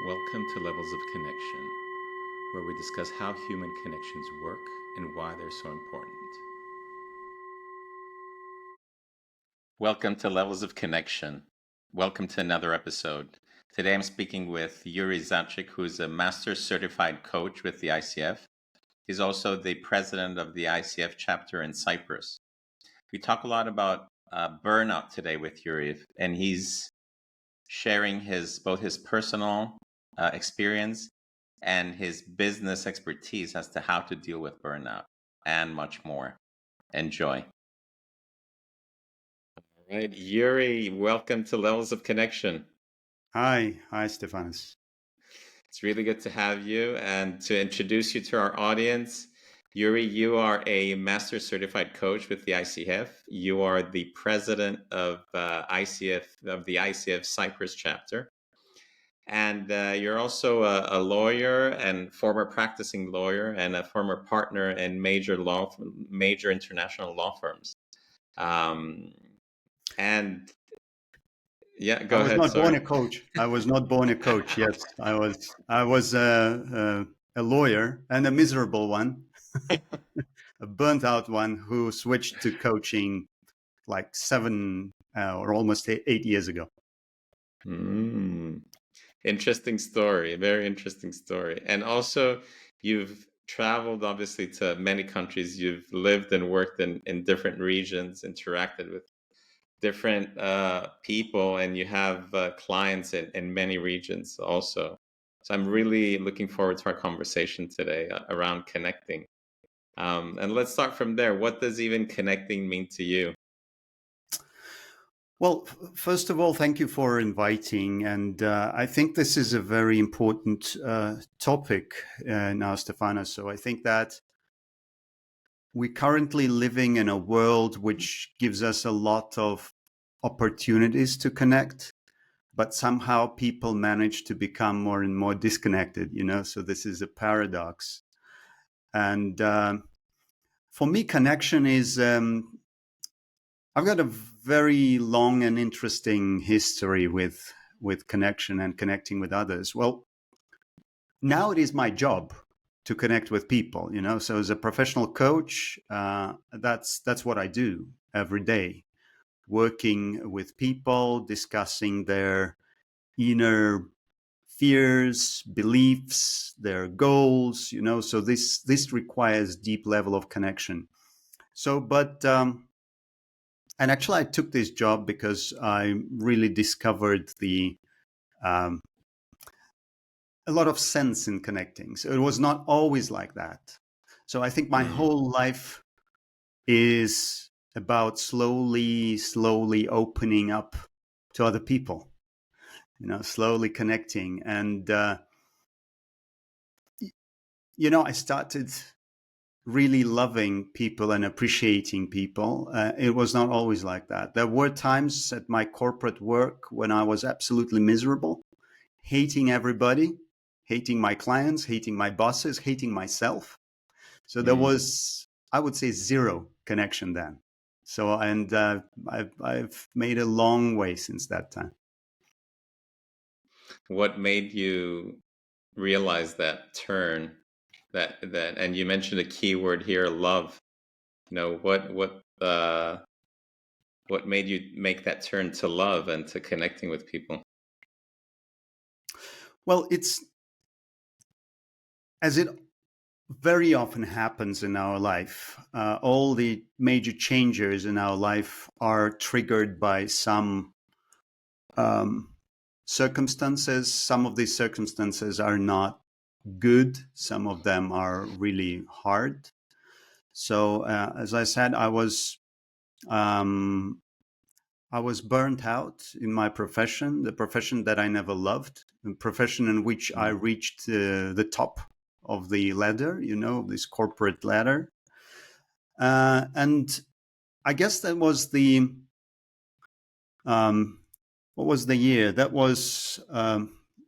Welcome to Levels of Connection, where we discuss how human connections work and why they're so important. Welcome to Levels of Connection. Welcome to another episode. Today I'm speaking with Yury Zachek, who's a Master Certified Coach with the ICF. He's also the president of the ICF chapter in Cyprus. We talk a lot about burnout today with Yury, and he's sharing both his personal experience and his business expertise as to how to deal with burnout and much more. Enjoy. All right, Yury, welcome to Levels of Connection. Hi, Stephanos. It's really good to have you and to introduce you to our audience. Yury, you are a Master Certified Coach with the ICF. You are the president of the ICF Cyprus chapter. And you're also a lawyer and former practicing lawyer and a former partner in major international law firms. And yeah, go ahead. I was not born Sorry. a coach. I was not born a coach. Yes, I was a lawyer and a miserable one, a burnt out one who switched to coaching like 7 or almost 8 years ago. Interesting story. Very interesting story. And also, you've traveled obviously to many countries. You've lived and worked in different regions, interacted with different people, and you have clients in many regions also. So I'm really looking forward to our conversation today around connecting. And let's start from there. What does even connecting mean to you? Well, first of all, thank you for inviting. And I think this is a very important topic now, Stephanos. So I think that we're currently living in a world which gives us a lot of opportunities to connect, but somehow people manage to become more and more disconnected, so this is a paradox. And for me, connection is I've got a very long and interesting history with connection and connecting with others. Well, now it is my job to connect with people, so as a professional coach, that's what I do every day, working with people, discussing their inner fears, beliefs, their goals, so this requires deep level of connection. So, but and actually I took this job because I really discovered a lot of sense in connecting. So it was not always like that. So I think my whole life is about slowly opening up to other people, slowly connecting. And, I started really loving people and appreciating people. It was not always like that. There were times at my corporate work when I was absolutely miserable, hating everybody, hating my clients, hating my bosses, hating myself. So there was, I would say, zero connection then. So, and I've made a long way since that time. What made you realize that turn, and you mentioned a key word here, love. What made you make that turn to love and to connecting with people? Well, it's as it very often happens in our life. All the major changes in our life are triggered by some circumstances. Some of these circumstances are not good. Some of them are really hard. So, as I said, I was burnt out in my profession, the profession that I never loved, the profession in which I reached the top of the ladder, this corporate ladder. And I guess that was what was the year? That was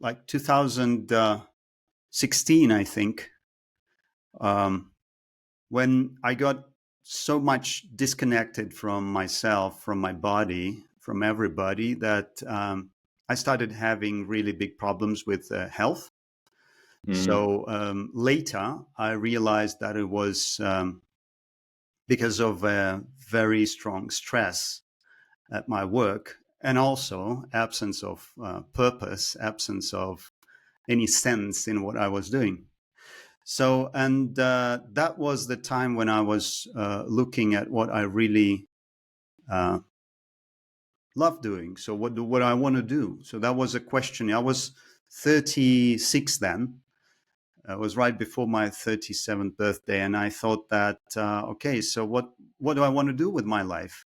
like 2016, I think, when I got so much disconnected from myself, from my body, from everybody, that I started having really big problems with health. Mm. So later, I realized that it was because of very strong stress at my work, and also absence of purpose, absence of any sense in what I was doing. So, and that was the time when I was looking at what I really uh, love doing. So, what I want to do. So that was a question. I was 36 then. It was right before my 37th birthday, and I thought that okay, so what do I want to do with my life?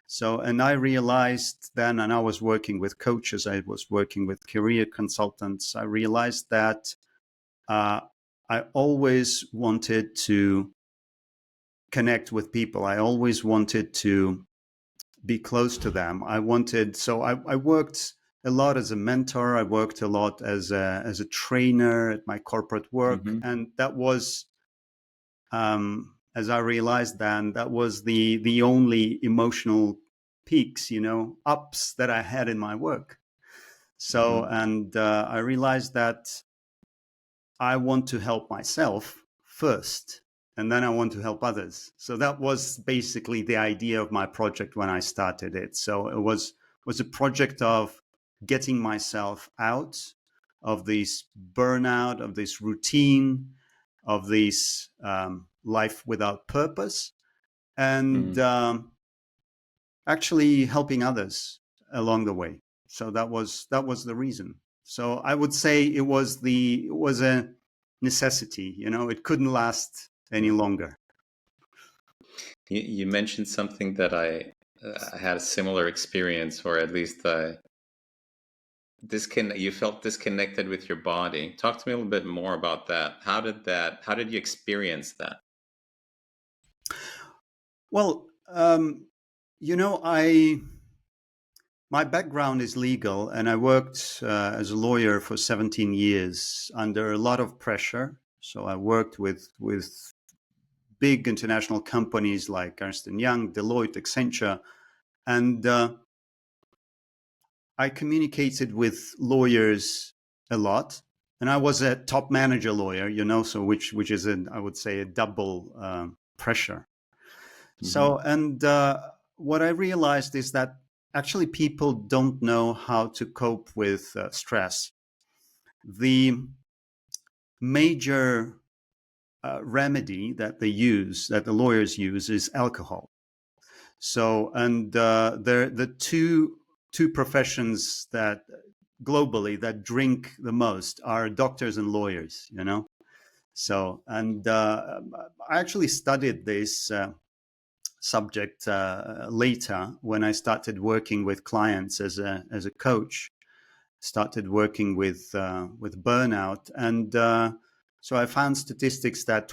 So, and I realized then, and I was working with coaches, I was working with career consultants. I realized that uh, I always wanted to connect with people. I always wanted to be close to them. I worked a lot as a mentor. I worked a lot as a trainer at my corporate work. Mm-hmm. And that was, as I realized then, that was the only emotional peaks, ups that I had in my work. So, Mm. and I realized that I want to help myself first, and then I want to help others. So that was basically the idea of my project when I started it. So it was a project of getting myself out of this burnout, of this routine, of this life without purpose, and Mm. actually helping others along the way. So that was the reason. So I would say it was a necessity. It couldn't last any Yeah. longer. You mentioned something that I had a similar experience, or at least you felt disconnected with your body. Talk to me a little bit more about that. How did you experience that? Well, I my background is legal, and I worked as a lawyer for 17 years under a lot of pressure. So I worked with big international companies like Ernst and Young, Deloitte, Accenture, and I communicated with lawyers a lot, and I was a top manager lawyer, so which is I would say a double pressure. Mm-hmm. So, and what I realized is that actually people don't know how to cope with stress. The major remedy that that the lawyers use, is alcohol. So, and the two professions that globally that drink the most are doctors and lawyers. So, and I actually studied this subject later when I started working with clients as a coach. Started working with burnout, and so I found statistics that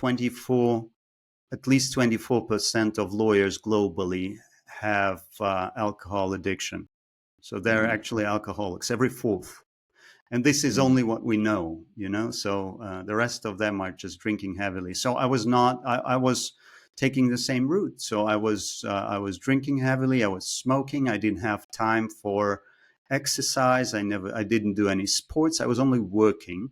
at least 24% of lawyers globally have alcohol addiction. So they're Mm. actually alcoholics, every fourth. And this is Mm. only what we know. So the rest of them are just drinking heavily. So I was not. I was taking the same route. So I was drinking heavily. I was smoking. I didn't have time for exercise. I didn't do any sports. I was only working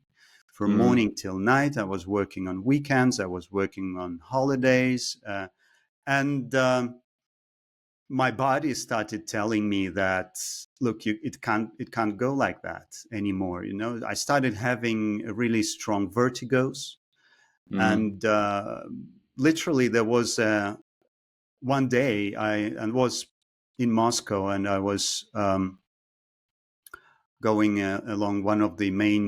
from Mm. morning till night. I was working on weekends. I was working on holidays, and my body started telling me that, look, it can't go like that anymore. I started having really strong vertigos, Mm. and literally there was one day I was in Moscow, and I was going along one of the main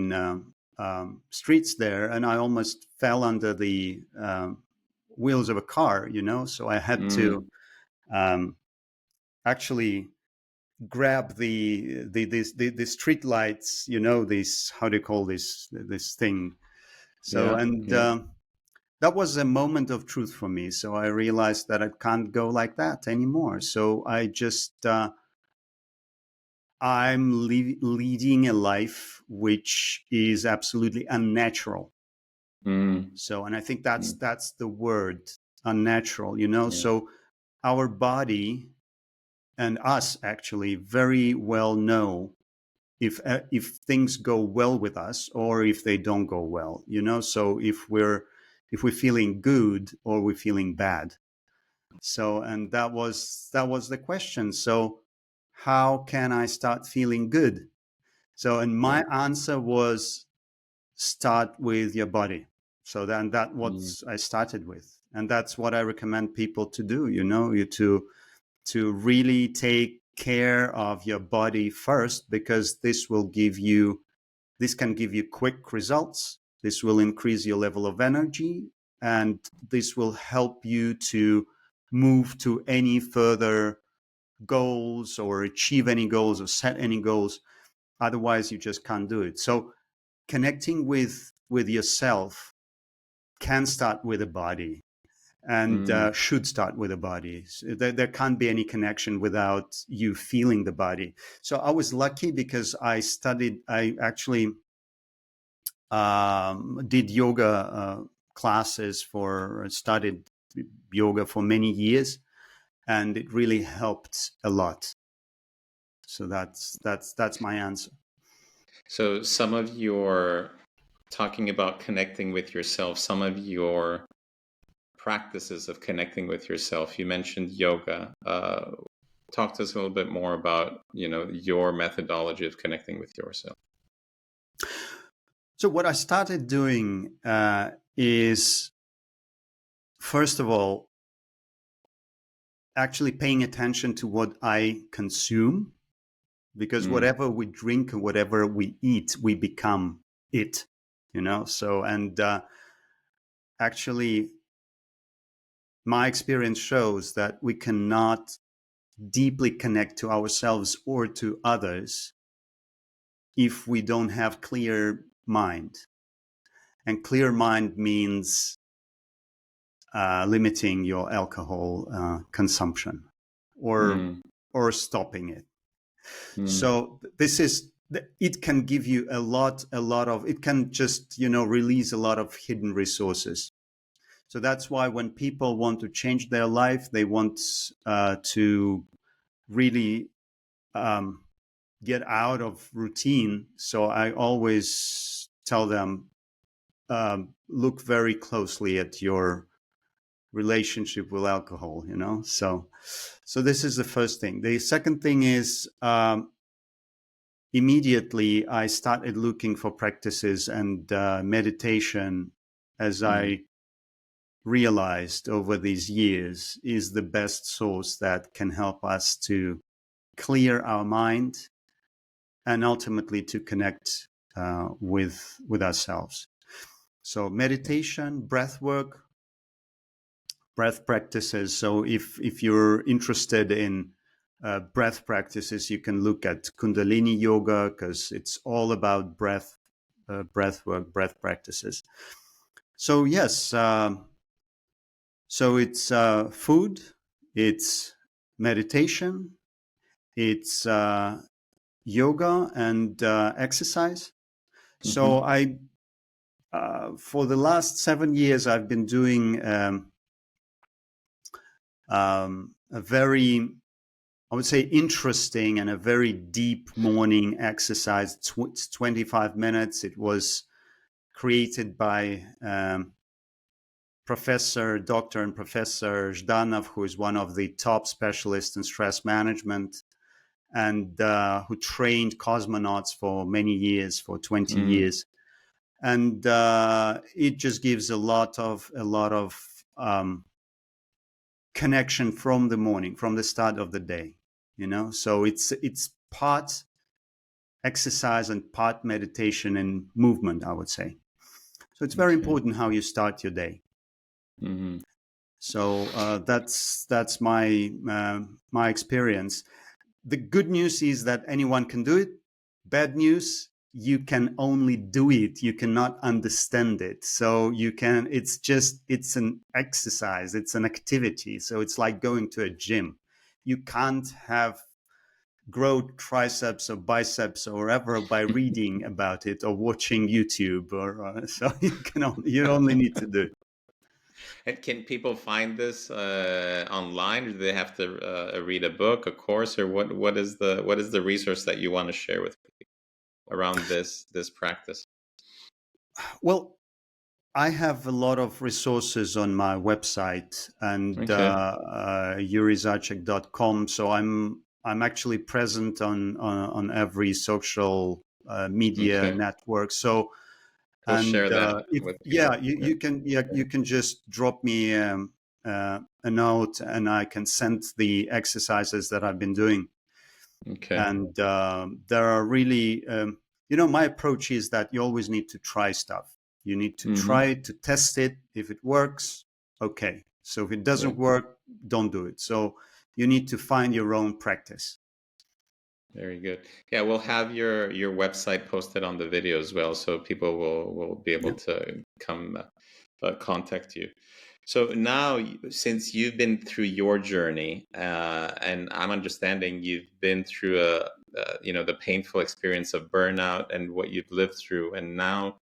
streets there, and I almost fell under the wheels of a car. So I had to Mm. um, actually grab the street lights, this, how do you call this thing? So, Yeah. and Yeah. that was a moment of truth for me. So I realized that I can't go like that anymore. So I just I'm leading a life which is absolutely unnatural. Mm. So, and I think that's Mm. that's the word, unnatural. Yeah. So our body and us actually very well know if things go well with us or if they don't go well, so if we're feeling good or we're feeling bad. So, and that was the question. So how can I start feeling good? So, and my answer was, start with your body. So then that what I started with, and that's what I recommend people to do. You to really take care of your body first, because this can give you quick results. This will increase your level of energy, and this will help you to move to any further goals or achieve any goals or set any goals. Otherwise, you just can't do it. So connecting with yourself can start with the body, and should start with the body. So there can't be any connection without you feeling the body. So I was lucky because I actually did yoga classes studied yoga for many years, and it really helped a lot. So that's my answer. So some of your talking about connecting with yourself, some of your practices of connecting with yourself, you mentioned yoga. Talk to us a little bit more about, your methodology of connecting with yourself. So what I started doing is, first of all, actually paying attention to what I consume, because whatever we drink and whatever we eat, we become it, So, and actually, my experience shows that we cannot deeply connect to ourselves or to others if we don't have clear mind. And clear mind means limiting your alcohol consumption or stopping it. So it can give you a lot of, it can just, release a lot of hidden resources. So that's why when people want to change their life, they want to really get out of routine. So I always tell them, look very closely at your relationship with alcohol, So this is the first thing. The second thing is, immediately I started looking for practices and meditation, as I realized over these years is the best source that can help us to clear our mind and ultimately to connect with ourselves. So meditation, breath work, breath practices. So if you're interested in breath practices, you can look at Kundalini yoga, because it's all about breath work, breath practices. So yes, so it's food, it's meditation, it's yoga and exercise. So I, for the last 7 years, I've been doing a very, I would say, interesting and a very deep morning exercise. It's 25 minutes. It was created by Dr. and Professor Zhdanov, who is one of the top specialists in stress management, and who trained cosmonauts for many years, for 20 years. And it just gives a lot of connection from the morning, from the start of the day, So it's part exercise and part meditation and movement, I would say. So it's very important how you start your day. So that's my my experience. The good news is that anyone can do it. Bad news, you can only do it. You cannot understand it. So it's an exercise. It's an activity. So it's like going to a gym. You can't grow triceps or biceps or whatever by reading about it or watching YouTube. So you only need to do it. And can people find this online, or do they have to read a book, a course, or what is the resource that you want to share with people? around this practice? Well, I have a lot of resources on my website and Okay. yuryzachek.com. So I'm actually present on every social media Okay. network. So We'll and share that if with yeah, people. Yeah. you can just drop me a note, and I can send the exercises that I've been doing. Okay. And there are really my approach is that you always need to try stuff. You need to Mm-hmm. try to test it. If it works, okay. So if it doesn't Good. work, don't do it. So you need to find your own practice. Very good. Yeah, we'll have your website posted on the video as well, so people will be able Yeah. to come contact you. So now, since you've been through your journey, and I'm understanding you've been through the painful experience of burnout and what you've lived through, and now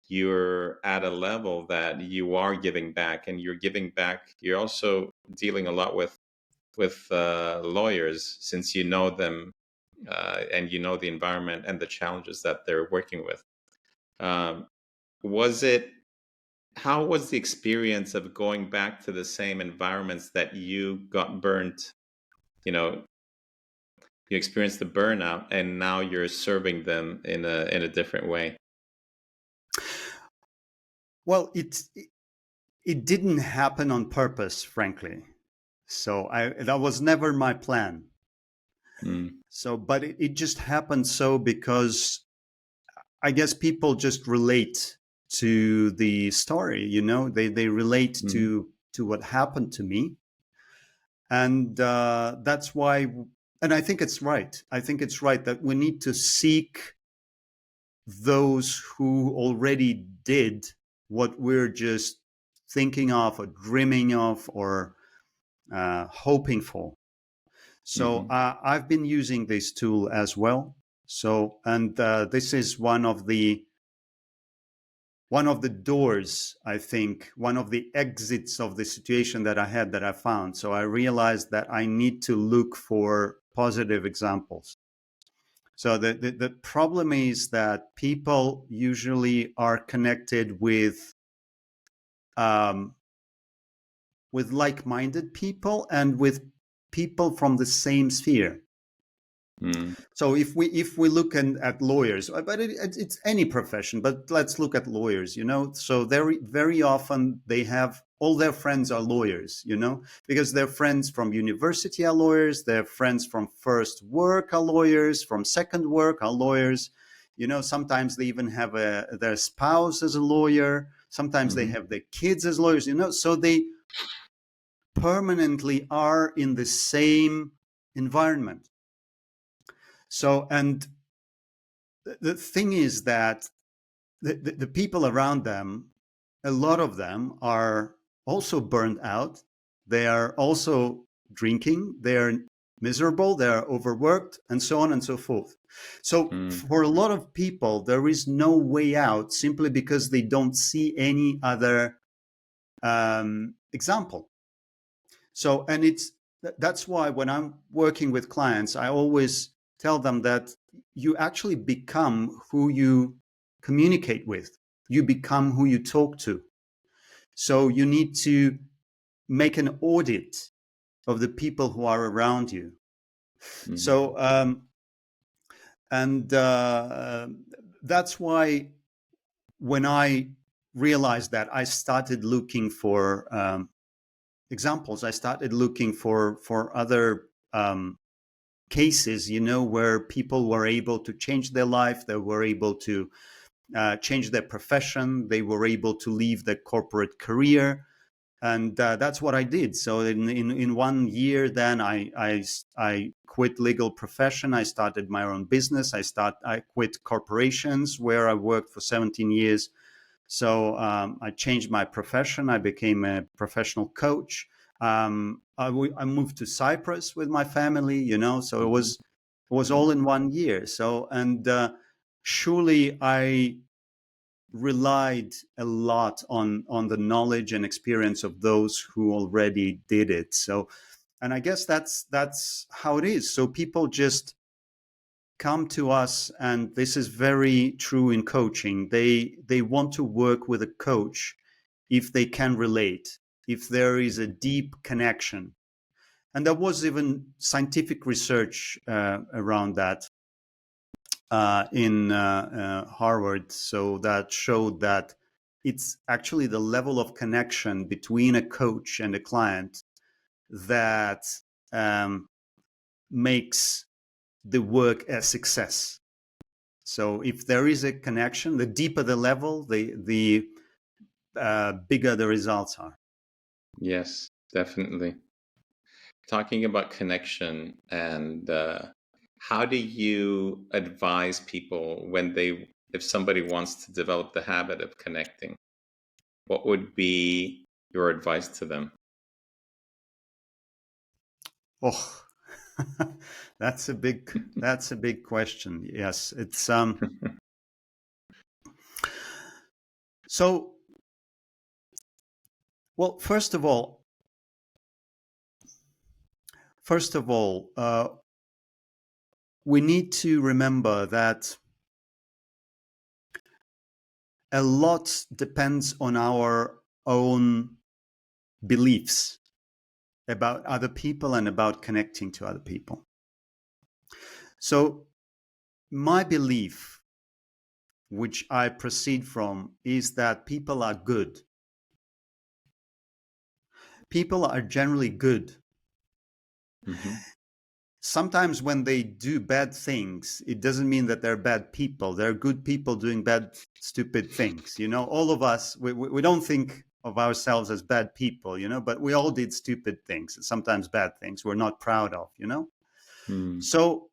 you're at a level that you are giving back, and you're giving back. You're also dealing a lot with lawyers, since you know them, and you know the environment and the challenges that they're working with. Um, was it How was the experience of going back to the same environments that you got burnt? You know, you experienced the burnout, and now you're serving them in a different way. Well, it didn't happen on purpose, frankly. So that was never my plan. Mm. So, but it just happened so because I guess people just relate to the story. They relate Mm. to what happened to me, and that's why. And I think it's right. I think it's right that we need to seek those who already did what we're just thinking of or dreaming of or hoping for. So Hmm. I've been using this tool as well. So, and this is one of the doors, I think, one of the exits of the situation that I had that I found. So I realized that I need to look for positive examples. So the problem is that people usually are connected um, with like-minded people and with people from the same sphere. Mm. So if we look at lawyers, but it's any profession, but let's look at lawyers. So very very often they have all their friends are lawyers. Because their friends from university are lawyers, their friends from first work are lawyers, from second work are lawyers. Sometimes they even have their spouse as a lawyer. Sometimes they Hmm. have their kids as lawyers. So they permanently are in the same environment. So, and the thing is that the people around them, a lot of them are also burned out. They are also drinking. They are miserable. They are overworked, and so on and so forth. So Mm. for a lot of people, there is no way out simply because they don't see any other example. So, and that's why when I'm working with clients, I always tell them that you actually become who you communicate with. You become who you talk to. So you need to make an audit of the people who are around you. Hmm. So, and that's why when I realized that, I started looking for examples. I started looking for other cases, where people were able to change their life, they were able to change their profession, they were able to leave their corporate career, and that's what I did. So in 1 year, then I quit legal profession. I started my own business. I quit corporations where I worked for 17 years. So I changed my profession. I became a professional coach. I moved to Cyprus with my family, so it was all in 1 year. So, and surely I relied a lot on the knowledge and experience of those who already did it. So, and I guess that's how it is. So people just come to us, and this is very true in coaching. They want to work with a coach if they can relate, if there is a deep connection. And there was even scientific research around that in Harvard, so that showed that it's actually the level of connection between a coach and a client that makes the work a success. So if there is a connection, the deeper the level, the bigger the results are. Yes, definitely. Talking about connection, and how do you advise people if somebody wants to develop the habit of connecting? What would be your advice to them? Oh, that's a big question. Yes, it's so. Well, first of all, we need to remember that a lot depends on our own beliefs about other people and about connecting to other people. So my belief, which I proceed from, is that people are good. People are generally good. Mm-hmm. Sometimes when they do bad things, it doesn't mean that they're bad people. They're good people doing bad, stupid things. You know, all of us, we don't think of ourselves as bad people, you know, but we all did stupid things, sometimes bad things we're not proud of, you know. So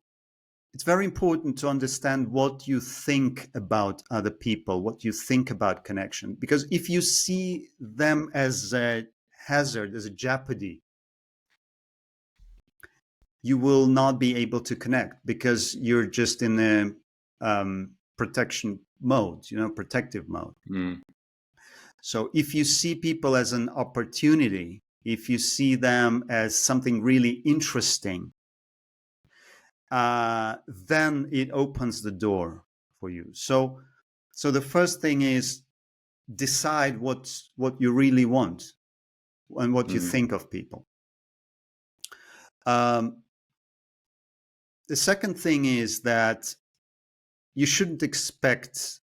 it's very important to understand what you think about other people, what you think about connection, because if you see them as a hazard, as a jeopardy, you will not be able to connect because you're just in a protection mode, you know, protective mode. So if you see people as an opportunity, if you see them as something really interesting, then it opens the door for you. So the first thing is decide what you really want and what you think of people. The second thing is that you shouldn't expect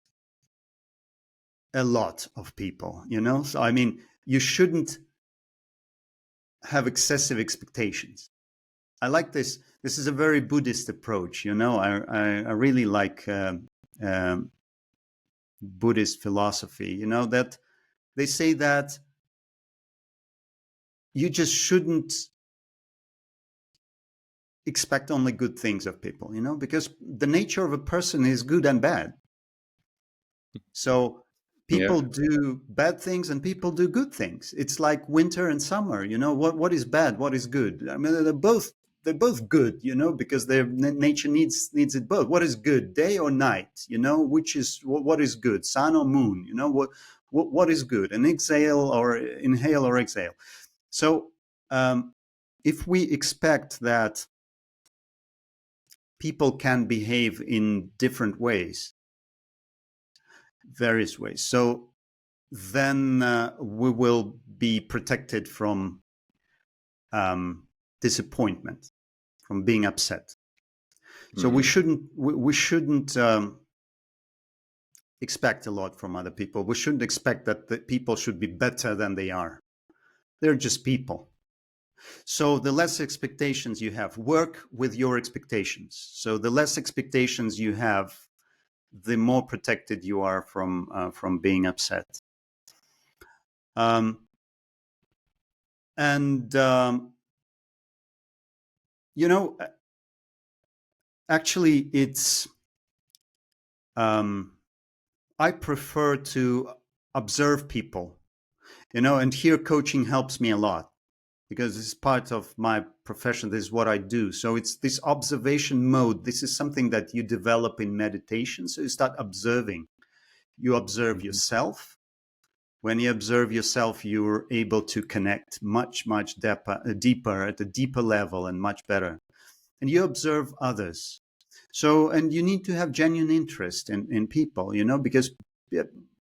a lot of people, you know? So, I mean, you shouldn't have excessive expectations. I like this. This is a very Buddhist approach, you know? I really like Buddhist philosophy, you know, that they say that you just shouldn't expect only good things of people, you know, because the nature of a person is good and bad. So people do bad things and people do good things. It's like winter and summer, you know, what is bad, what is good? I mean, they're both good, you know, because their nature needs it both. What is good, day or night, you know, which is what is good, sun or moon, you know, what is good, an inhale or exhale. So if we expect that people can behave in different ways, various ways, so then we will be protected from disappointment, from being upset. So we shouldn't expect a lot from other people. We shouldn't expect that the people should be better than they are. They're just people. So the less expectations you have, work with your expectations. So the less expectations you have, the more protected you are from being upset. You know, actually, it's I prefer to observe people, you know, and here coaching helps me a lot because it's part of my profession. This is what I do. So it's this observation mode. This is something that you develop in meditation. So you start observing. You observe yourself. When you observe yourself, you're able to connect much deeper at a deeper level and much better. And you observe others. So, and you need to have genuine interest in people, because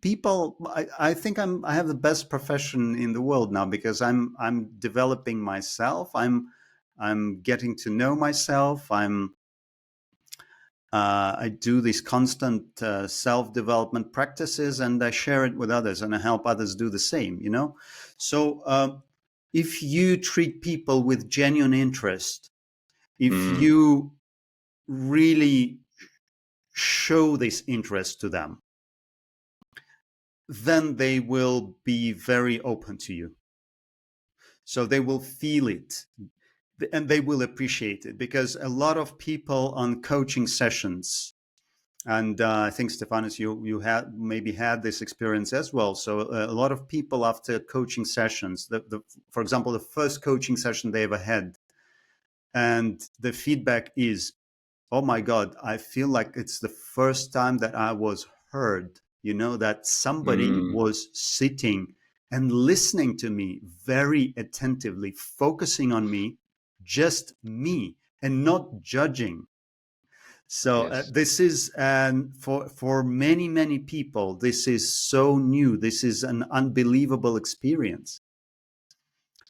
people, I think I have the best profession in the world now, because I'm developing myself. I'm getting to know myself. I do these constant self-development practices, and I share it with others, and I help others do the same. So if you treat people with genuine interest, if Mm, you really show this interest to them, then they will be very open to you. So they will feel it and they will appreciate it, because a lot of people on coaching sessions, and I think Stephanos, you had maybe had this experience as well. So a lot of people after coaching sessions, for example, the first coaching session they ever had, and the feedback is, oh my God, I feel like it's the first time that I was heard, that somebody mm, was sitting and listening to me very attentively, focusing on me, just me, and not judging. So yes. this is, for many, many people, this is so new. This is an unbelievable experience.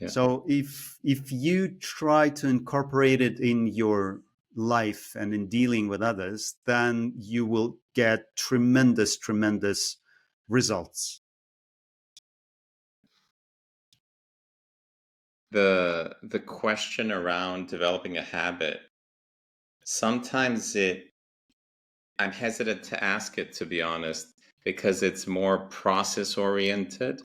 Yeah. So if you try to incorporate it in your life and in dealing with others, then you will get tremendous, tremendous results. The question around developing a habit, sometimes I'm hesitant to ask it, to be honest, because it's more process oriented,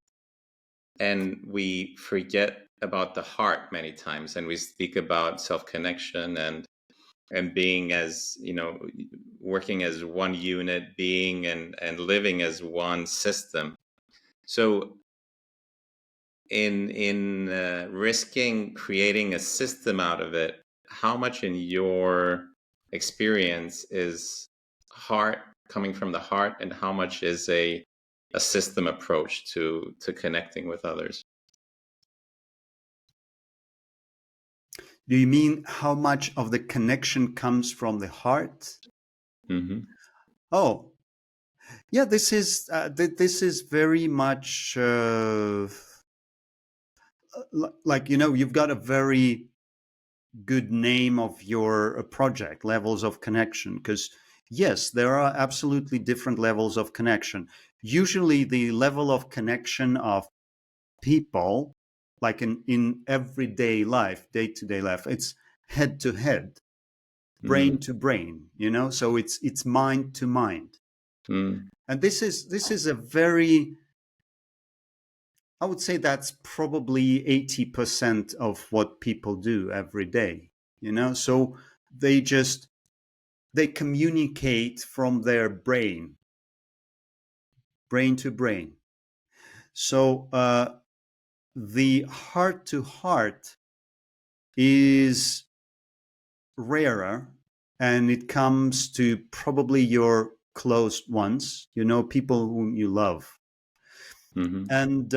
and we forget about the heart many times, and we speak about self-connection and being as, working as one unit, being and living as one system. So in risking creating a system out of it, how much in your experience is heart, coming from the heart, and how much is a system approach to connecting with others? Do you mean how much of the connection comes from the heart? Mm-hmm. Oh, yeah, this is very much like, you've got a very good name of your project, levels of connection, because yes, there are absolutely different levels of connection. Usually the level of connection of people, like in everyday life, day-to-day life, it's head to head, brain Mm, to brain, so it's mind to mind. mm, And this is a very, I would say that's probably 80% of what people do every day, so they just they communicate from their brain to brain. So the heart to heart is rarer, and it comes to probably your close ones, people whom you love. mm-hmm, And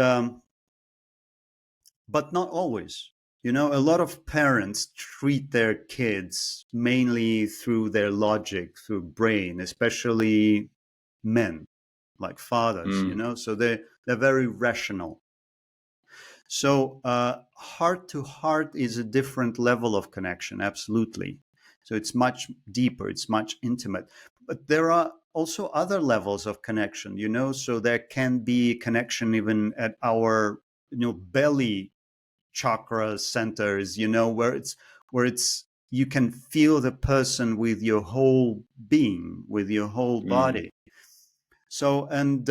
but not always. A lot of parents treat their kids mainly through their logic, through brain, especially men, like fathers, mm, so they're very rational. So heart to heart is a different level of connection, absolutely. So it's much deeper, it's much intimate. But there are also other levels of connection, so there can be connection even at our, belly chakra centers, where it's you can feel the person with your whole being, with your whole mm, body. So, and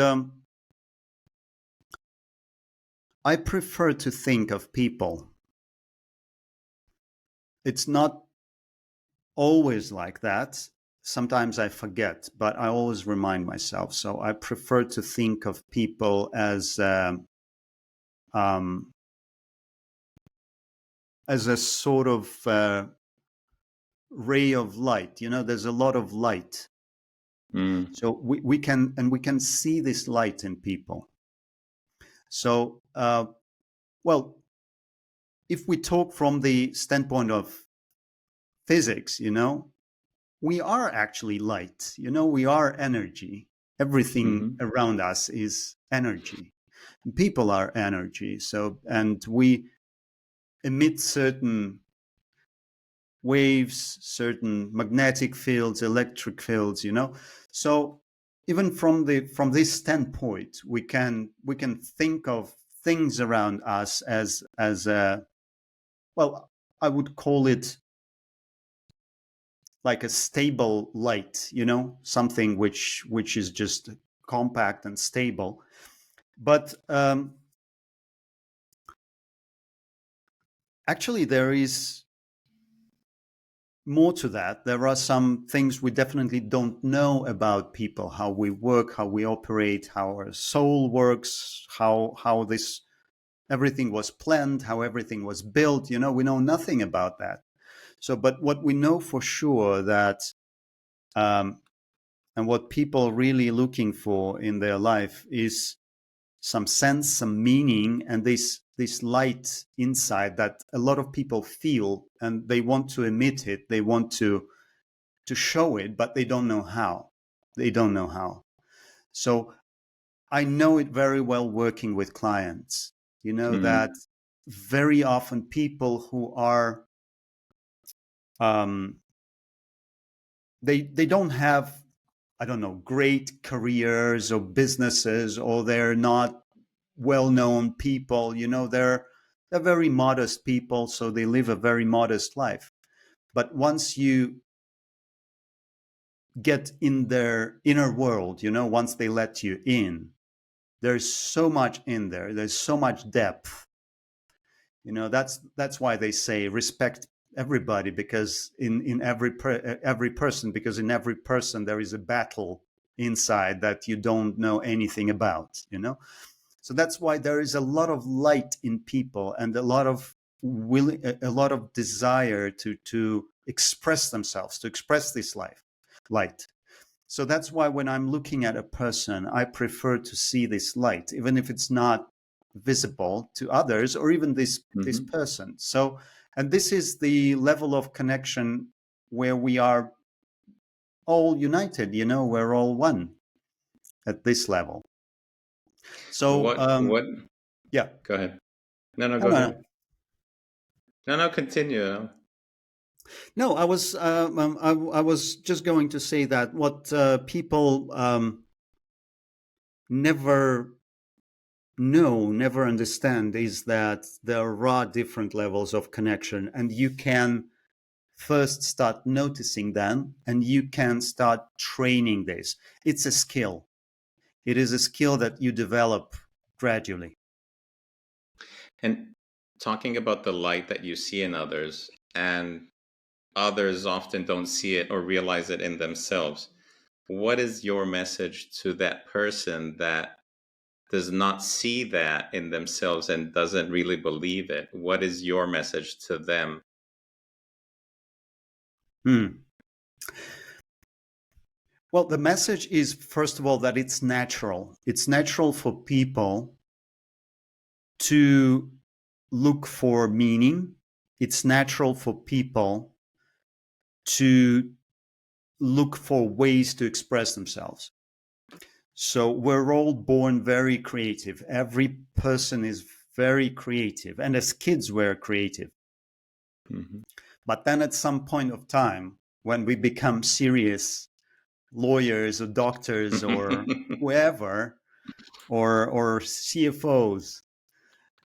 I prefer to think of people. It's not always like that. Sometimes I forget, but I always remind myself. So I prefer to think of people um, as a sort of ray of light. There's a lot of light. mm, So we can see this light in people. So well, if we talk from the standpoint of physics, we are actually light. We are energy. Everything Mm-hmm. around us is energy. People are energy. And we emit certain waves, certain magnetic fields, electric fields. So even from this standpoint, we can think of things around us as well, I would call it like a stable light, something which is just compact and stable. But actually, there is more to that. There are some things we definitely don't know about people, how we work, how we operate, how our soul works, how this everything was planned, how everything was built. We know nothing about that. So, but what we know for sure that, and what people really looking for in their life is some sense, some meaning, and this light inside that a lot of people feel, and they want to emit it. They want to show it, but they don't know how. They don't know how. So I know it very well working with clients. Mm-hmm. That very often people who are they don't have, I don't know, great careers or businesses, or they're not well-known people. They're very modest people, so they live a very modest life. But once you get in their inner world, once they let you in, there's so much in there. There's so much depth. That's why they say respect everybody, because in every person, because in every person there is a battle inside that you don't know anything about. So that's why there is a lot of light in people, and a lot of a lot of desire to express themselves, to express this light. So that's why when I'm looking at a person, I prefer to see this light, even if it's not visible to others, or even this Mm-hmm. person. So, and this is the level of connection where we are all united. We're all one at this level. So, What? yeah. Go ahead. No, No, go no, ahead. no. No, continue. No, I was just going to say that what people never never understand is that there are different levels of connection, and you can first start noticing them, and you can start training this. It's a skill. It is a skill that you develop gradually. And talking about the light that you see in others, and others often don't see it or realize it in themselves. What is your message to that person that does not see that in themselves and doesn't really believe it? What is your message to them? Hmm. Well, the message is, first of all, that it's natural. It's natural for people to look for meaning. It's natural for people to look for ways to express themselves. So we're all born very creative. Every person is very creative. And as kids, we're creative. Mm-hmm. But then at some point of time, when we become serious lawyers or doctors or whoever, or CFOs,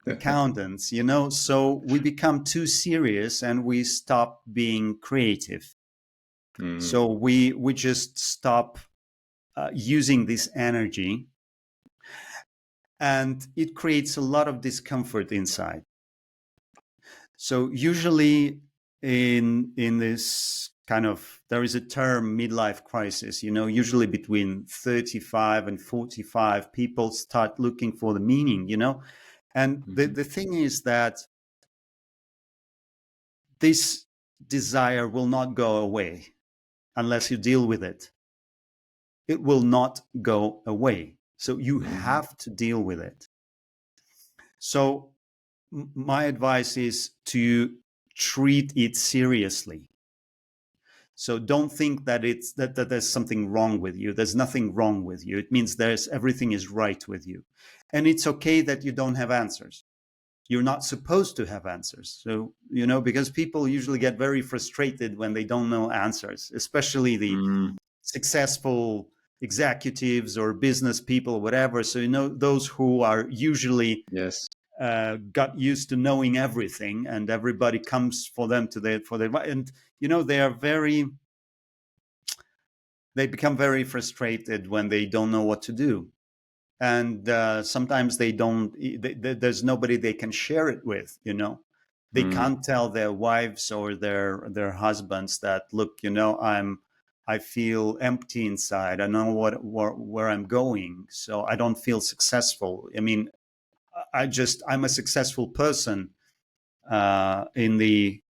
accountants, so we become too serious and we stop being creative. Mm-hmm. So we just stop using this energy, and it creates a lot of discomfort inside. So usually in this kind of, there is a term, midlife crisis. Usually between 35 and 45, people start looking for the meaning. And the thing is that this desire will not go away unless you deal with it. It will not go away. So you Mm-hmm. have to deal with it. So my advice is to treat it seriously. So don't think that that there's something wrong with you. There's nothing wrong with you. It means everything is right with you. And it's okay that you don't have answers. You're not supposed to have answers. So, because people usually get very frustrated when they don't know answers, especially the successful executives or business people, whatever. So, those who are usually Yes. got used to knowing everything, and everybody comes for them and they become very frustrated when they don't know what to do. And sometimes there's nobody they can share it with. They can't tell their wives or their husbands that, look, I feel empty inside. I know where I'm going, so I don't feel successful. I mean, I'm a successful person in the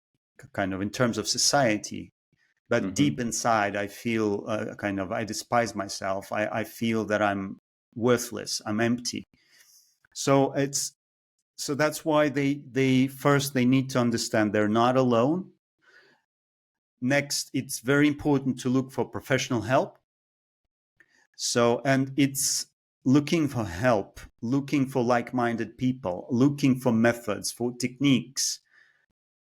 in terms of society, but deep inside I feel I despise myself. I feel that I'm worthless. I'm empty. So that's why they first they need to understand they're not alone. Next, it's very important to look for professional help. And it's looking for help, looking for like-minded people, looking for methods, for techniques,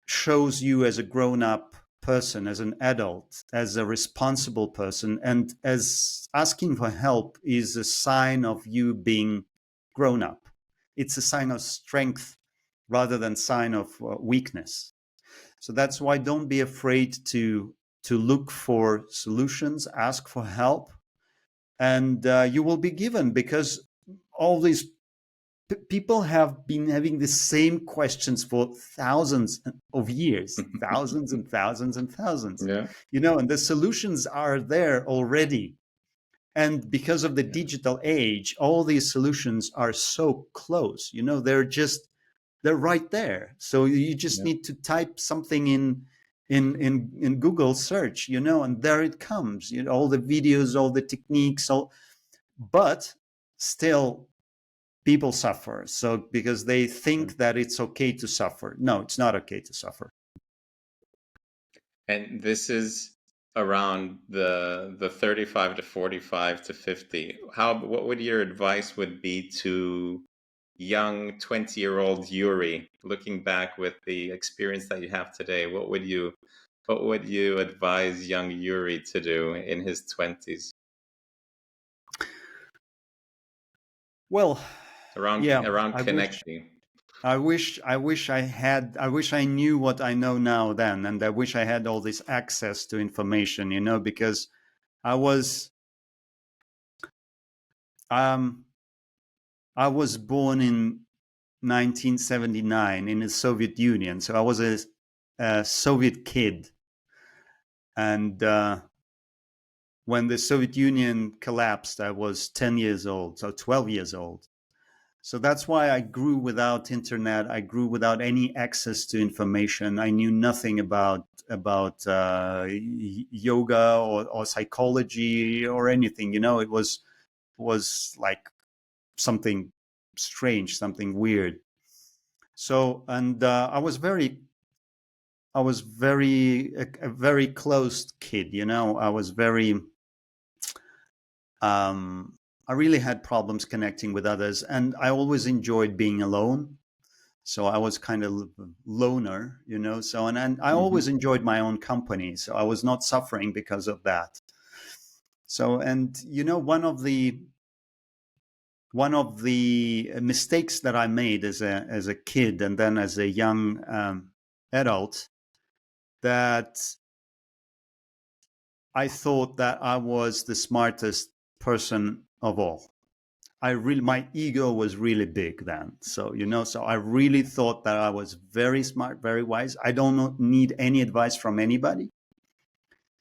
shows you as a grown-up person, as an adult, as a responsible person. And as asking for help is a sign of you being grown up. It's a sign of strength rather than sign of weakness. So that's why don't be afraid to look for solutions, ask for help, and you will be given, because all these people have been having the same questions for thousands of years, thousands and thousands and thousands. Yeah. And the solutions are there already. And because of the digital age, all these solutions are so close. They're right there. So you just need to type something in Google search, and there it comes. All the videos, all the techniques, but still people suffer. So because they think that it's okay to suffer. No, it's not okay to suffer. And this is around the 35 to 45 to 50. What would your advice would be to young 20-year-old Yury, looking back with the experience that you have today? What would you advise young Yury to do in his 20s? Well, around connecting. I wish I knew what I know now then, and I wish I had all this access to information, because I was born in 1979 in the Soviet Union, so I was a Soviet kid, and when the Soviet Union collapsed, I was 10 years old, so 12 years old. So that's why I grew without internet. I grew without any access to information. I knew nothing about yoga or psychology or anything. It was like something strange, something weird. So, and I was a very closed kid. I was very. I really had problems connecting with others, and I always enjoyed being alone. So I was kind of loner, so, and I always enjoyed my own company. So I was not suffering because of that. So, and one of the mistakes that I made as a kid and then as a young adult, that I thought that I was the smartest person of all. My ego was really big then. So, so I really thought that I was very smart, very wise. I don't need any advice from anybody.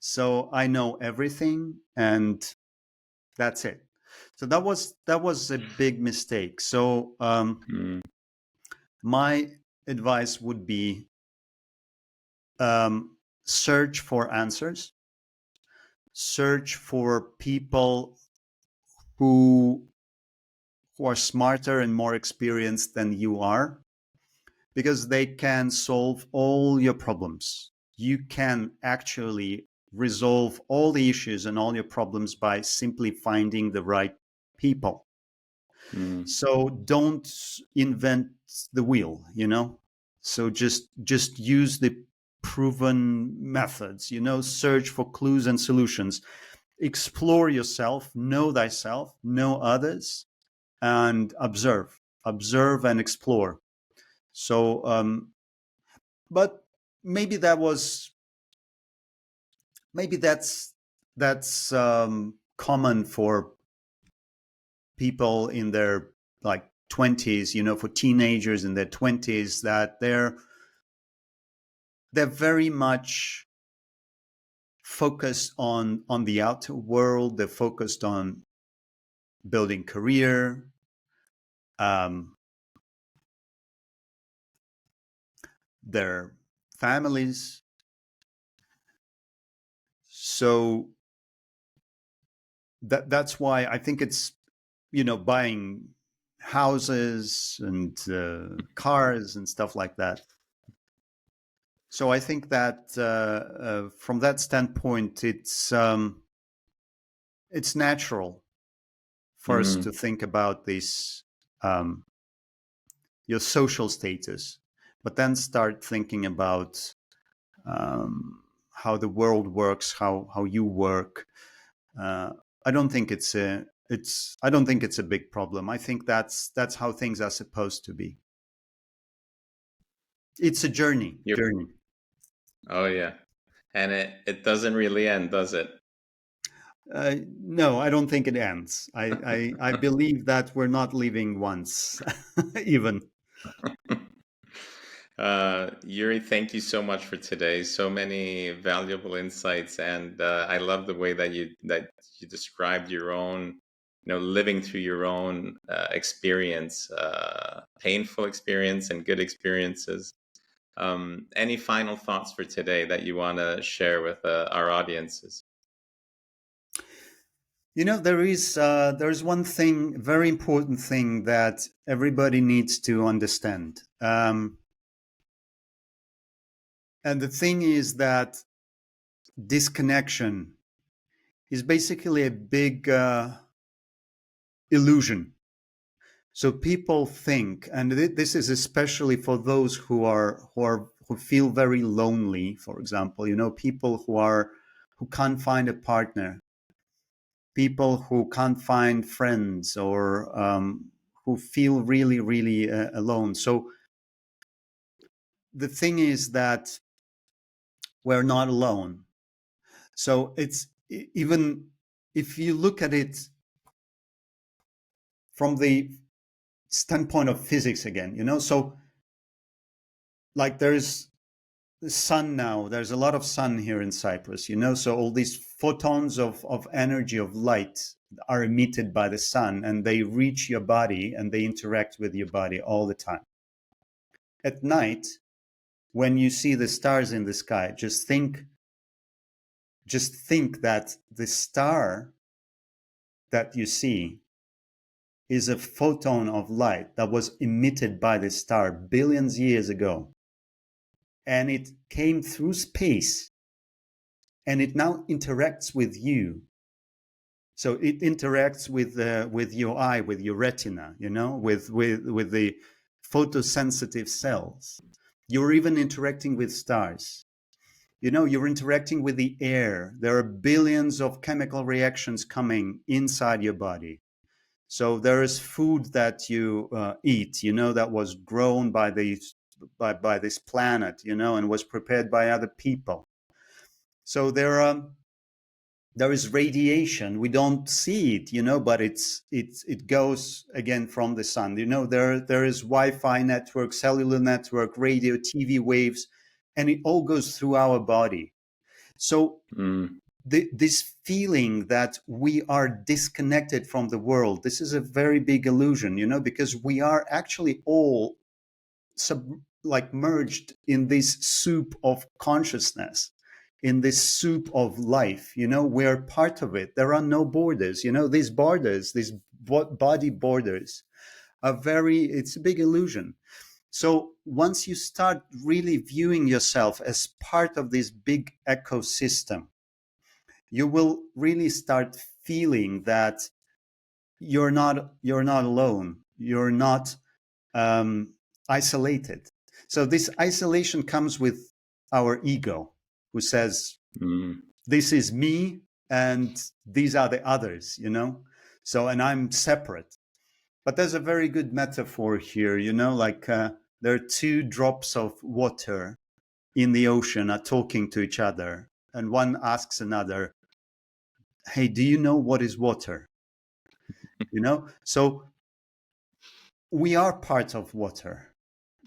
So I know everything, and that's it. So that was a big mistake. So my advice would be search for answers, search for people who are smarter and more experienced than you are, because they can solve all your problems. You can actually resolve all the issues and all your problems by simply finding the right people. So don't invent the wheel, so just use the proven methods, search for clues and solutions, explore yourself, know thyself, know others, and observe and explore. So but maybe that's common for people in their like 20s, for teenagers in their 20s, that they're very much focused on the outer world. They're focused on building career, their families. So that's why I think it's, buying houses and cars and stuff like that. So I think that from that standpoint, it's natural for us to think about this, your social status, but then start thinking about how the world works, how you work. I don't think it's a big problem. I think that's how things are supposed to be. It's a journey. Oh yeah, and it doesn't really end, does it? No, I don't think it ends. I believe that we're not living once, even. Yury, thank you so much for today. So many valuable insights, and I love the way that you described your own, living through your own experience, painful experience and good experiences. Any final thoughts for today that you want to share with our audiences? There's one thing, very important thing that everybody needs to understand. And the thing is that disconnection is basically a big illusion. So people think, and this is especially for those who feel very lonely, for example, people who can't find a partner, people who can't find friends, or who feel really, really alone. So the thing is that we're not alone. So it's, even if you look at it from the standpoint of physics again, so like there's the sun now, there's a lot of sun here in Cyprus, so all these photons of energy, of light, are emitted by the sun, and they reach your body and they interact with your body all the time. At night, when you see the stars in the sky, just think that the star that you see is a photon of light that was emitted by the star billions of years ago. And it came through space, and it now interacts with you. So it interacts with your eye, with your retina, with the photosensitive cells. You're even interacting with stars. You're interacting with the air. There are billions of chemical reactions coming inside your body. So there is food that you eat, that was grown by this planet, and was prepared by other people. So there is radiation. We don't see it, but it goes again from the sun. There is Wi-Fi network, cellular network, radio, TV waves, and it all goes through our body. So this feeling that we are disconnected from the world, this is a very big illusion, because we are actually all merged in this soup of consciousness, in this soup of life. We're part of it. There are no borders. These borders, these body borders, it's a big illusion. So once you start really viewing yourself as part of this big ecosystem, you will really start feeling that you're not alone. You're not isolated. So this isolation comes with our ego, who says, this is me and these are the others, so, and I'm separate. But there's a very good metaphor here, like there are two drops of water in the ocean are talking to each other, and one asks another, hey, do you know what is water? So we are part of water.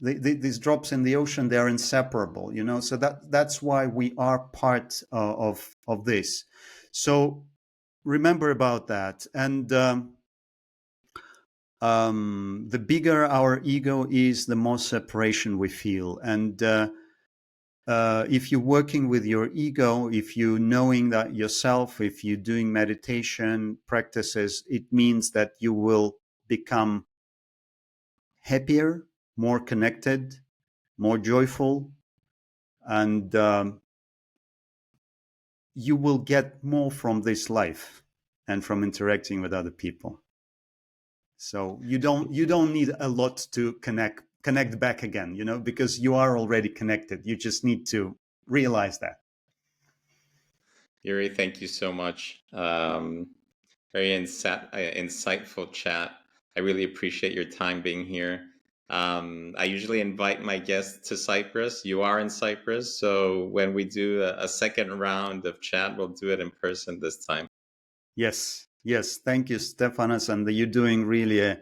These drops in the ocean, they are inseparable, so that's why we are part of this. So remember about that. And the bigger our ego is, the more separation we feel. And if you're working with your ego, if you're knowing that yourself, if you're doing meditation practices, it means that you will become happier, more connected, more joyful, and you will get more from this life and from interacting with other people. So you don't need a lot to connect back again, because you are already connected. You just need to realize that. Yury, thank you so much. Very insightful chat. I really appreciate your time being here. I usually invite my guests to Cyprus. You are in Cyprus, so when we do a second round of chat, we'll do it in person this time. Yes. Thank you, Stephanos. And you're doing really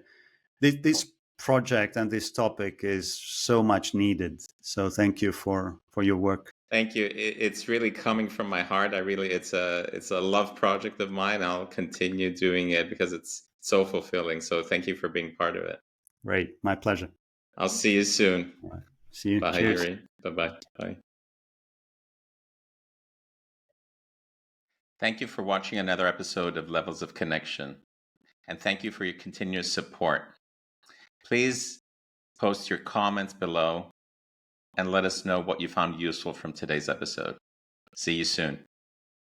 this project and this topic is so much needed. So thank you for your work. Thank you. It's really coming from my heart. It's a love project of mine. I'll continue doing it because it's so fulfilling. So thank you for being part of it. Great. My pleasure. I'll see you soon. All right. See you. Bye, Cheers. Yury. Bye-bye. Bye. Thank you for watching another episode of Levels of Connection. And thank you for your continuous support. Please post your comments below and let us know what you found useful from today's episode. See you soon.